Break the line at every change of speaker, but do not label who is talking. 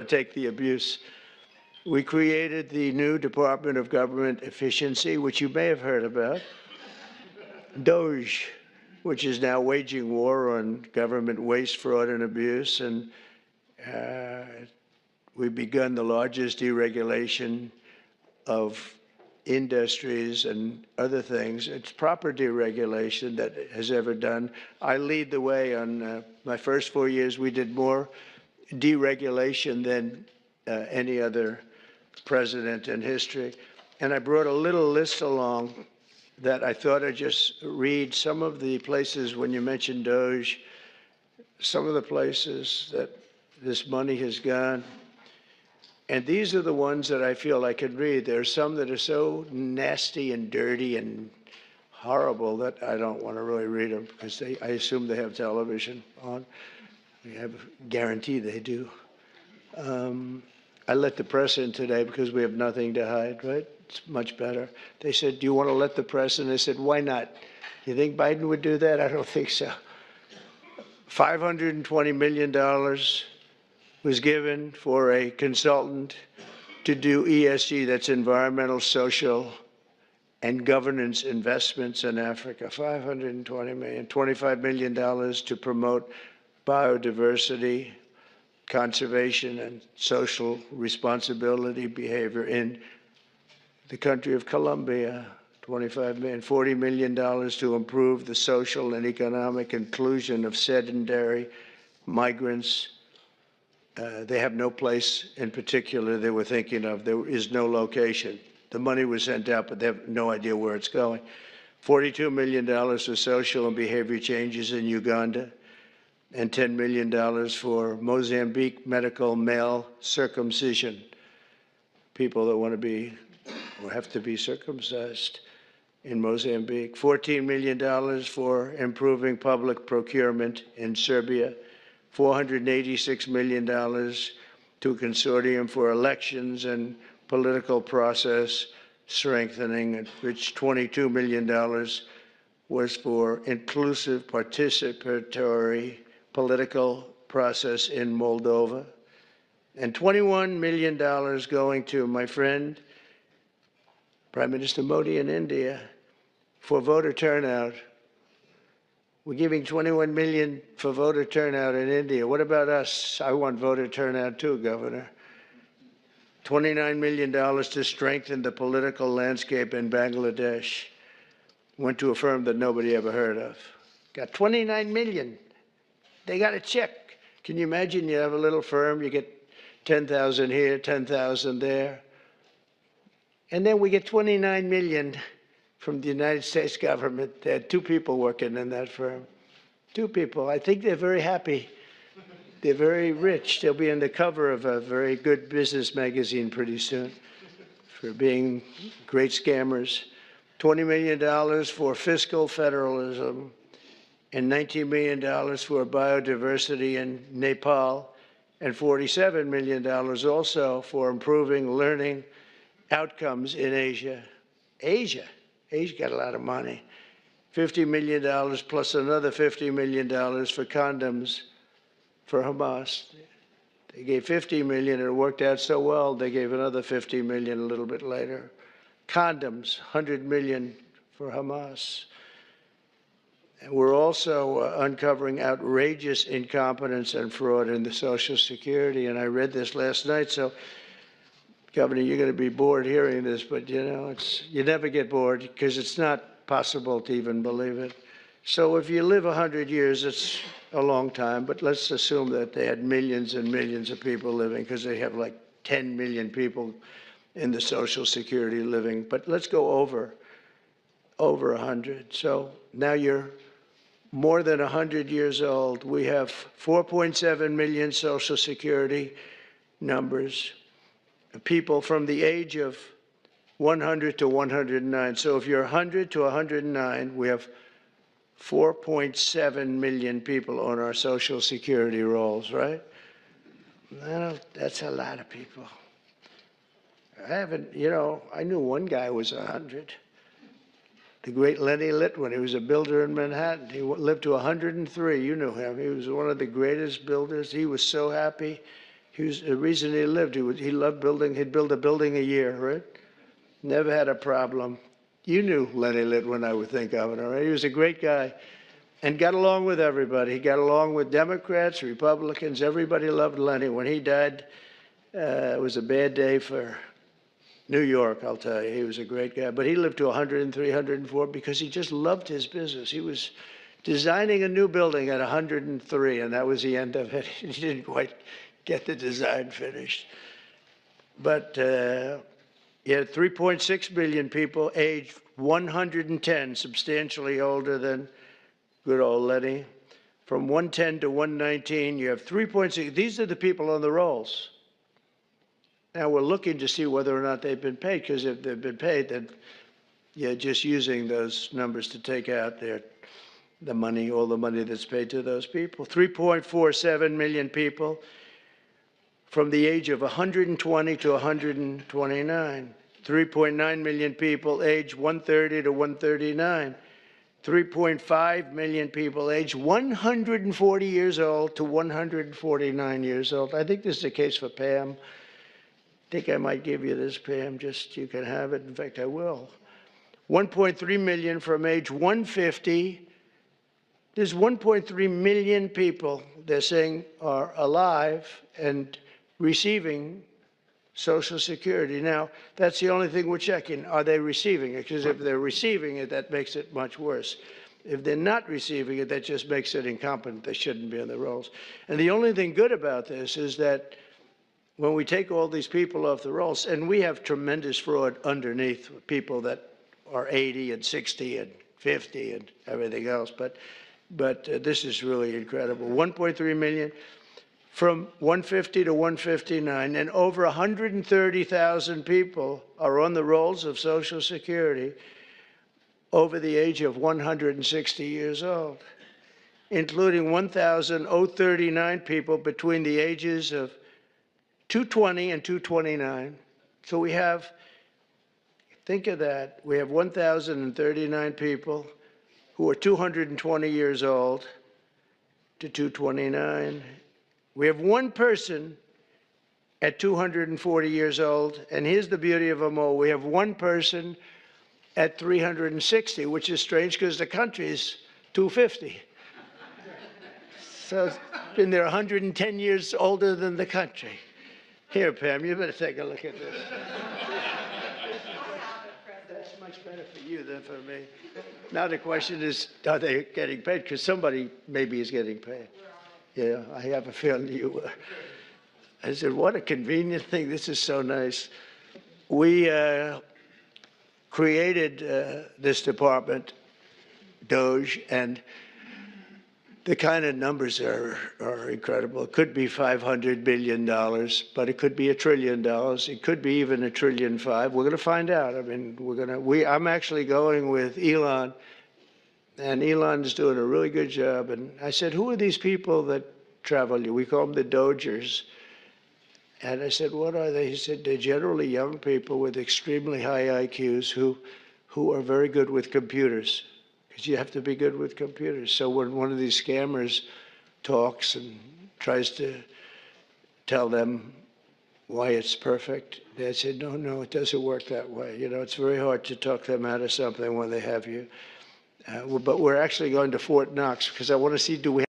take the abuse. We created the new Department of Government Efficiency, which you may have heard about, DOGE, which is now waging war on government waste, fraud, and abuse. And we've begun the largest deregulation of industries and other things. It's proper deregulation that has ever done. I lead the way on my first 4 years. We did more deregulation than any other president in history. And I brought a little list along that I thought I'd just read. Some of the places, when you mentioned DOGE, some of the places that this money has gone. And these are the ones that I feel I could read. There are some that are so nasty and dirty and horrible that I don't want to really read them, because I assume they have television on. We have a guarantee they do. I let the press in today because we have nothing to hide, right? It's much better. They said, do you want to let the press in? I said, why not? You think Biden would do that? I don't think so. $520 million was given for a consultant to do ESG, that's environmental, social, and governance investments in Africa. $520 million, $25 million to promote biodiversity, conservation, and social responsibility behavior in the country of Colombia. $25 million, $40 million to improve the social and economic inclusion of sedentary migrants. They have no place in particular they were thinking of. There is no location. The money was sent out, but they have no idea where it's going. $42 million for social and behavior changes in Uganda, and $10 million for Mozambique medical male circumcision. People that want to be or have to be circumcised in Mozambique. $14 million for improving public procurement in Serbia. $486 million to a consortium for elections and political process strengthening, which $22 million was for inclusive participatory political process in Moldova, and $21 million going to my friend, Prime Minister Modi in India, for voter turnout. We're giving $21 million for voter turnout in India. What about us? I want voter turnout too, Governor. $29 million to strengthen the political landscape in Bangladesh. Went to a firm that nobody ever heard of. Got $29 million. They got a check. Can you imagine? You have a little firm, you get 10,000 here, 10,000 there. And then we get $29 million from the United States government. They had 2 people working in that firm. 2 people. I think they're very happy. They're very rich. They'll be on the cover of a very good business magazine pretty soon for being great scammers. $20 million for fiscal federalism, and $19 million for biodiversity in Nepal, and $47 million also for improving learning outcomes in Asia. Asia got a lot of money. $50 million plus another $50 million for condoms for Hamas. They gave $50 million, and it worked out so well, they gave another $50 million a little bit later. Condoms, $100 million for Hamas. And we're also uncovering outrageous incompetence and fraud in the Social Security. And I read this last night, so Governor, you're going to be bored hearing this, but you know, you never get bored because it's not possible to even believe it. So if you live 100 years, it's a long time, but let's assume that they had millions and millions of people living, because they have like 10 million people in the Social Security living. But let's go over 100. So now you're more than 100 years old. We have 4.7 million Social Security numbers, people from the age of 100 to 109. So if you're 100 to 109, we have 4.7 million people on our Social Security rolls, right? That's a lot of people. I knew one guy who was 100. The great Litany. He was a builder in Manhattan. He lived to 103. You knew him. He was one of the greatest builders. He was so happy. The reason he lived, he loved building. He'd build a building a year, right? Never had a problem. You knew Lenny Litt when I would think governor, right? He was a great guy and got along with everybody. He got along with Democrats, Republicans. Everybody loved Lenny. When he died, it was a bad day for New York, I'll tell you. He was a great guy. But he lived to 103, 104 because he just loved his business. He was designing a new building at 103, and that was the end of it. He didn't quite get the design finished. But you had 3.6 million people aged 110, substantially older than good old Lenny. From 110 to 119, you have 3.6. These are the people on the rolls. Now we're looking to see whether or not they've been paid, because if they've been paid, then you're just using those numbers to take out the money, all the money that's paid to those people. 3.47 million people from the age of 120 to 129. 3.9 million people aged 130 to 139. 3.5 million people aged 140 years old to 149 years old. I think this is the case for Pam. I think I might give you this, Pam, just you can have it. In fact, I will. 1.3 million from age 150. There's 1.3 million people, they're saying, are alive and receiving Social Security. Now, that's the only thing we're checking. Are they receiving it? Because if they're receiving it, that makes it much worse. If they're not receiving it, that just makes it incompetent. They shouldn't be on the rolls. And the only thing good about this is that when we take all these people off the rolls, and we have tremendous fraud underneath, people that are 80 and 60 and 50 and everything else, but this is really incredible. 1.3 million from 150 to 159, and over 130,000 people are on the rolls of Social Security over the age of 160 years old, including 1,039 people between the ages of 220 and 229. So we have, think of that, we have 1,039 people who are 220 years old to 229. We have one person at 240 years old, and here's the beauty of them all. We have one person at 360, which is strange because the country is 250. So it's been there 110 years older than the country. Here, Pam, you better take a look at this. That's much better for you than for me. Now the question is, are they getting paid? Because somebody maybe is getting paid. Yeah, I have a feeling you were. I said, what a convenient thing. This is so nice. We created this department, DOGE, and the kind of numbers are incredible. It could be $500 billion, but it could be $1 trillion. It could be even $1.5 trillion. We're going to find out. I mean, I'm actually going with Elon, and Elon is doing a really good job. And I said, who are these people that travel? We call them the Dogers. And I said, what are they? He said, they're generally young people with extremely high IQs who are very good with computers. Because you have to be good with computers. So when one of these scammers talks and tries to tell them why it's perfect, they said, no, it doesn't work that way. You know, it's very hard to talk them out of something when they have you. But we're actually going to Fort Knox because I want to see, do we